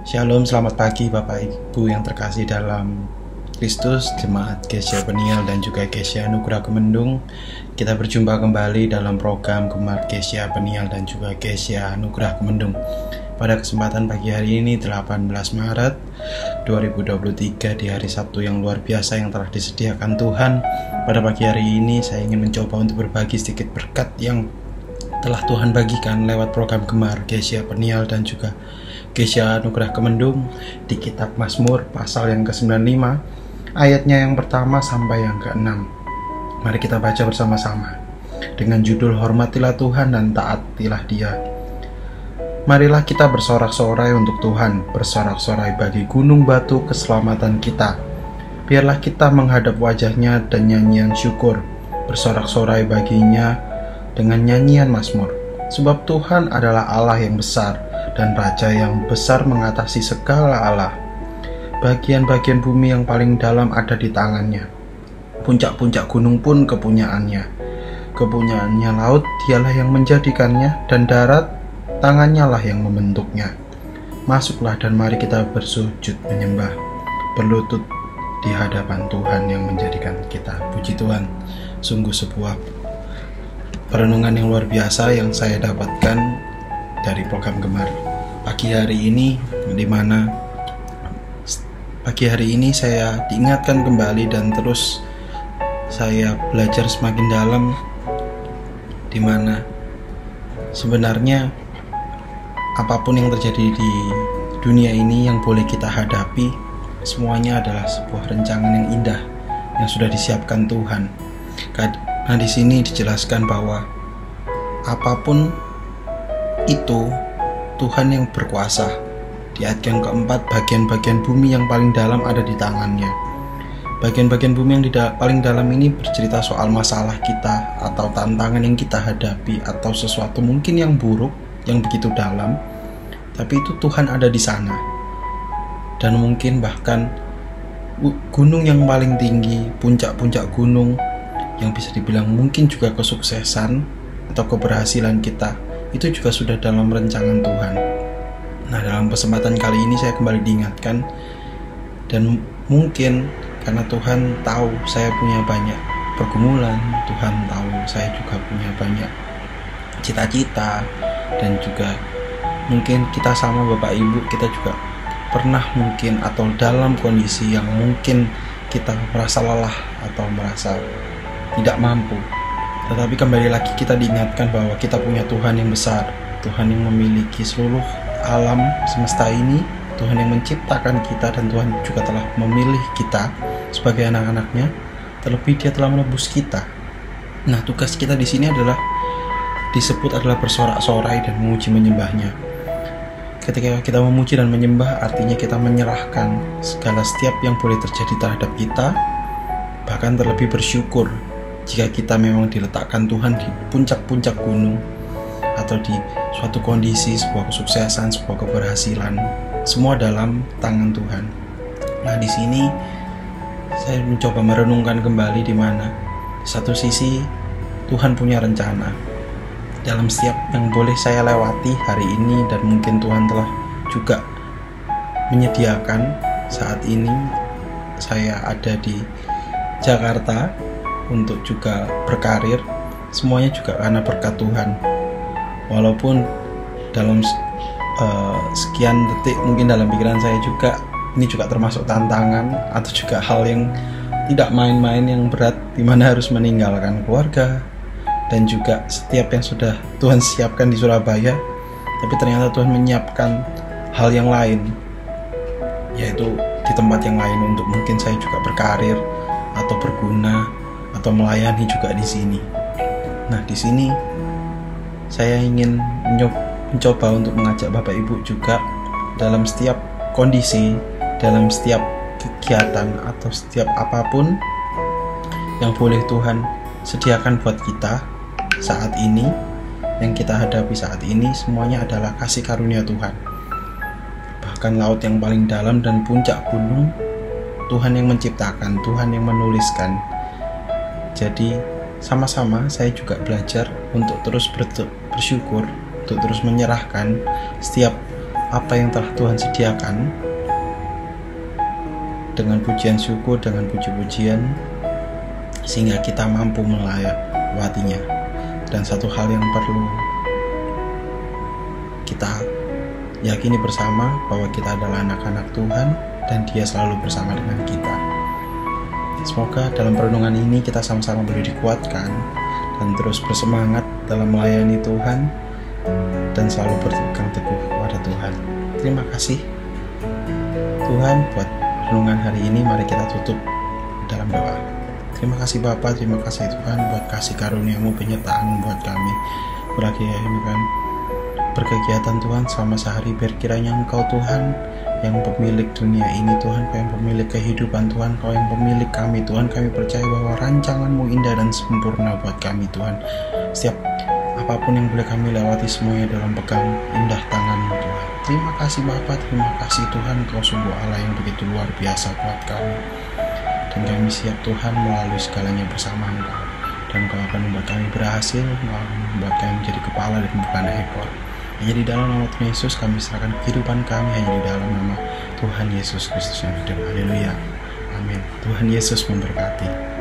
Shalom, selamat pagi Bapak Ibu yang terkasih dalam Kristus, Jemaat Gereja Peniel dan juga Gereja Anugerah Kemendung. Kita berjumpa kembali dalam program Gemar Gereja Peniel dan juga Gereja Anugerah Kemendung. Pada kesempatan pagi hari ini 18 Maret 2023 di hari Sabtu yang luar biasa yang telah disediakan Tuhan. Pada pagi hari ini saya ingin mencoba untuk berbagi sedikit berkat yang telah Tuhan bagikan lewat program Gemar Gereja Peniel dan juga Gereja Anugerah Kemendung di kitab Mazmur pasal yang ke-95 ayatnya yang pertama sampai yang ke-6. Mari kita baca bersama-sama dengan judul Hormatilah Tuhan dan taatilah Dia. Marilah kita bersorak-sorai untuk Tuhan, bersorak-sorai bagi gunung batu keselamatan kita. Biarlah kita menghadap wajahnya dan nyanyian syukur, bersorak-sorai baginya dengan nyanyian mazmur. Sebab Tuhan adalah Allah yang besar dan Raja yang besar mengatasi segala Allah. Bagian-bagian bumi yang paling dalam ada di tangannya. Puncak-puncak gunung pun kepunyaannya. Kepunyaannya laut, dialah yang menjadikannya, dan darat, tangannya lah yang membentuknya. Masuklah dan mari kita bersujud menyembah, berlutut di hadapan Tuhan yang menjadikan kita. Puji Tuhan, sungguh sebuah perenungan yang luar biasa yang saya dapatkan dari program Gemar pagi hari ini, di mana pagi hari ini saya diingatkan kembali dan terus saya belajar semakin dalam, di mana sebenarnya apapun yang terjadi di dunia ini yang boleh kita hadapi, semuanya adalah sebuah rancangan yang indah yang sudah disiapkan Tuhan. Nah, di sini dijelaskan bahwa apapun itu Tuhan yang berkuasa. Di ayat yang keempat, bagian-bagian bumi yang paling dalam ada di tangannya. Bagian-bagian bumi yang paling dalam ini bercerita soal masalah kita atau tantangan yang kita hadapi atau sesuatu mungkin yang buruk, yang begitu dalam, tapi itu Tuhan ada di sana. Dan mungkin bahkan gunung yang paling tinggi, puncak-puncak gunung yang bisa dibilang mungkin juga kesuksesan atau keberhasilan kita, itu juga sudah dalam rancangan Tuhan. Nah, dalam kesempatan kali ini saya kembali diingatkan, dan mungkin karena Tuhan tahu saya punya banyak pergumulan, Tuhan tahu saya juga punya banyak cita-cita, dan juga mungkin kita sama Bapak Ibu, kita juga pernah mungkin atau dalam kondisi yang mungkin kita merasa lelah atau merasa tidak mampu. Tetapi kembali lagi kita diingatkan bahwa kita punya Tuhan yang besar, Tuhan yang memiliki seluruh alam semesta ini, Tuhan yang menciptakan kita, dan Tuhan juga telah memilih kita sebagai anak-anaknya. Terlebih Dia telah menebus kita. Nah, tugas kita di sini adalah disebut adalah bersorak-sorai dan memuji menyembahnya. Ketika kita memuji dan menyembah, artinya kita menyerahkan segala setiap yang boleh terjadi terhadap kita, bahkan terlebih bersyukur jika kita memang diletakkan Tuhan di puncak-puncak gunung atau di suatu kondisi, sebuah kesuksesan, sebuah keberhasilan, semua dalam tangan Tuhan. Nah, di sini saya mencoba merenungkan kembali di mana di satu sisi Tuhan punya rencana dalam setiap yang boleh saya lewati hari ini, dan mungkin Tuhan telah juga menyediakan saat ini saya ada di Jakarta untuk juga berkarir, semuanya juga karena berkat Tuhan. Walaupun dalam sekian detik mungkin dalam pikiran saya juga ini juga termasuk tantangan atau juga hal yang tidak main-main, yang berat, dimana harus meninggalkan keluarga dan juga setiap yang sudah Tuhan siapkan di Surabaya, tapi ternyata Tuhan menyiapkan hal yang lain, yaitu di tempat yang lain untuk mungkin saya juga berkarir atau berguna atau melayani juga di sini. Nah, di sini saya ingin mencoba untuk mengajak Bapak Ibu juga dalam setiap kondisi, dalam setiap kegiatan atau setiap apapun yang boleh Tuhan sediakan buat kita saat ini, yang kita hadapi saat ini, semuanya adalah kasih karunia Tuhan. Bahkan laut yang paling dalam dan puncak gunung, Tuhan yang menciptakan, Tuhan yang menuliskan. Jadi sama-sama saya juga belajar untuk terus bersyukur, untuk terus menyerahkan setiap apa yang telah Tuhan sediakan dengan pujian syukur, dengan puji-pujian, sehingga kita mampu melewatinya. Dan satu hal yang perlu kita yakini bersama, bahwa kita adalah anak-anak Tuhan dan Dia selalu bersama dengan kita. Semoga dalam perenungan ini kita sama-sama boleh dikuatkan dan terus bersemangat dalam melayani Tuhan dan selalu berpegang teguh kepada Tuhan. Terima kasih Tuhan buat renungan hari ini. Mari kita tutup dalam doa. Terima kasih Bapa, terima kasih Tuhan buat kasih karunia-Mu, penyertaan buat kami. Berlagi kami kan berkegiatan Tuhan selama sehari. Biar kiranya Engkau Tuhan yang pemilik dunia ini, Tuhan, Kau yang pemilik kehidupan, Tuhan, Kau yang pemilik kami, Tuhan. Kami percaya bahwa rancangan-Mu indah dan sempurna buat kami, Tuhan. Setiap apapun yang boleh kami lewati, semuanya dalam pegang indah tangan-Mu, Tuhan. Terima kasih Bapa, terima kasih Tuhan. Kau sungguh Allah yang begitu luar biasa buat kami. Dan kami siap Tuhan melalui segalanya bersama Engkau. Dan Kau akan membuat kami berhasil, Kau akan membuat kami menjadi kepala dan bukan ekor. Hanya di dalam nama Tuhan Yesus kami serahkan kehidupan kami, hanya di dalam nama Tuhan Yesus Kristus yang hidup. Haleluya. Amin. Tuhan Yesus memberkati.